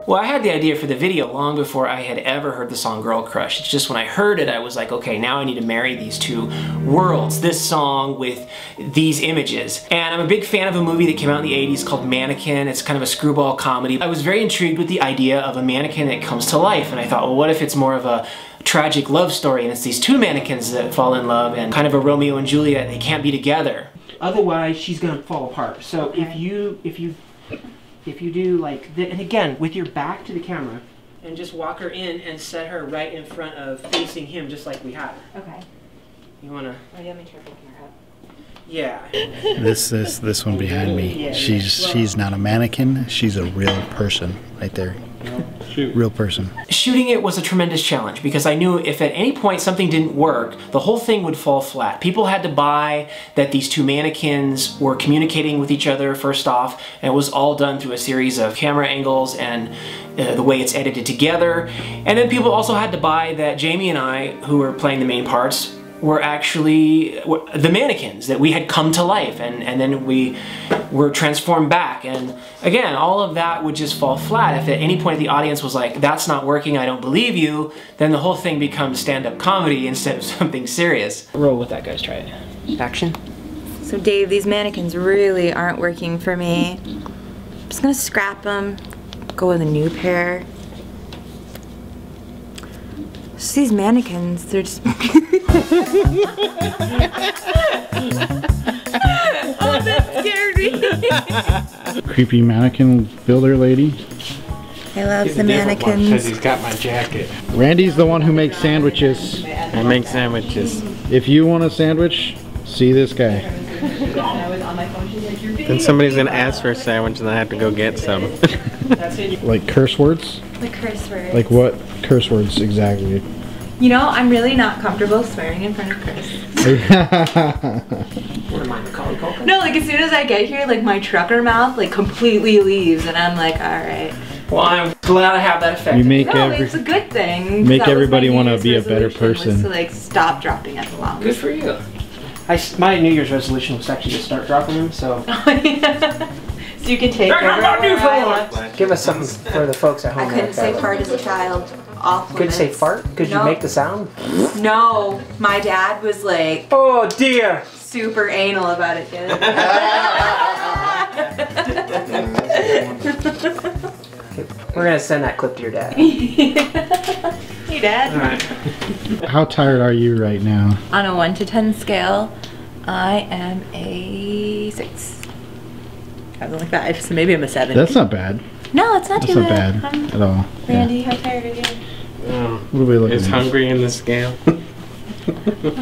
Well, I had the idea for the video long before I had ever heard the song Girl Crush. It's just when I heard it, I was like, okay, now I need to marry these two worlds, this song with these images. And I'm a big fan of a movie that came out in the 80s called Mannequin. It's kind of a screwball comedy. I was very intrigued with the idea of a mannequin that comes to life, and I thought, well, what if it's more of a tragic love story, and it's these two mannequins that fall in love, and kind of a Romeo and Juliet, they can't be together. Otherwise, she's gonna fall apart. So okay. If you do like, and again, with your back to the camera, and just walk her in and set her right in front of facing him, just like we have. Okay. You wanna? Oh, you want me to picking her up? Yeah. This one behind me. Yeah, she's not a mannequin. She's a real person right there. Real person. Shooting it was a tremendous challenge because I knew if at any point something didn't work, the whole thing would fall flat. People had to buy that these two mannequins were communicating with each other first off, and it was all done through a series of camera angles and the way it's edited together. And then people also had to buy that Jamie and I, who were playing the main parts, were actually the mannequins, that we had come to life, and then we were transformed back. And again, all of that would just fall flat. If at any point the audience was like, that's not working, I don't believe you, then the whole thing becomes stand-up comedy instead of something serious. Roll with that, guys, try it. Action. So Dave, these mannequins really aren't working for me. I'm just gonna scrap them, go with a new pair. Just these mannequins, they're just... Oh, that scared me. Creepy mannequin builder lady. I love the mannequins. Because he's got my jacket. Randy's the one who makes sandwiches. I make sandwiches. If you want a sandwich, see this guy. Then somebody's gonna ask for a sandwich and I have to go get some. Like curse words? Like curse words. Like what curse words exactly? You know, I'm really not comfortable swearing in front of Chris. No, like as soon as I get here, like my trucker mouth like completely leaves, and I'm like, all right. Well, I'm glad I have that effect. You make it's a good thing. Make everybody want to be a better person. Was to like stop dropping F-bombs. Good for you. My New Year's resolution was actually to start dropping them, so. So you can take over. Give us something for the folks at home. I couldn't say fart as a child. Awful. Couldn't say fart? Could you make the sound? No, my dad was like, oh dear, super anal about it, kid. We're gonna send that clip to your dad. Hey, Dad. All right. How tired are you right now? On a 1 to 10 scale, I am a 6. I was only 5, so maybe I'm a 7. That's not bad. No, it's not That's too not bad at all. Randy, how tired are you? What are we looking Is at? hungry in the scale? Oh,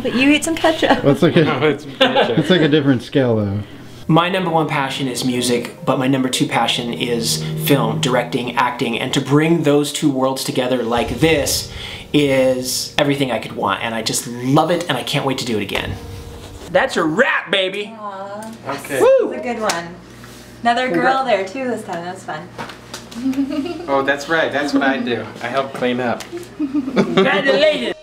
but you eat some ketchup. Well, it's like No, it's it's like a different scale though. My #1 passion is music, but my #2 passion is film, directing, acting, and to bring those two worlds together like this is everything I could want, and I just love it, and I can't wait to do it again. That's a wrap, baby! Aww. Okay. Woo! That's a good one. Another girl there too this time, that was fun. Oh, that's right. That's what I do. I help clean up. Congratulations!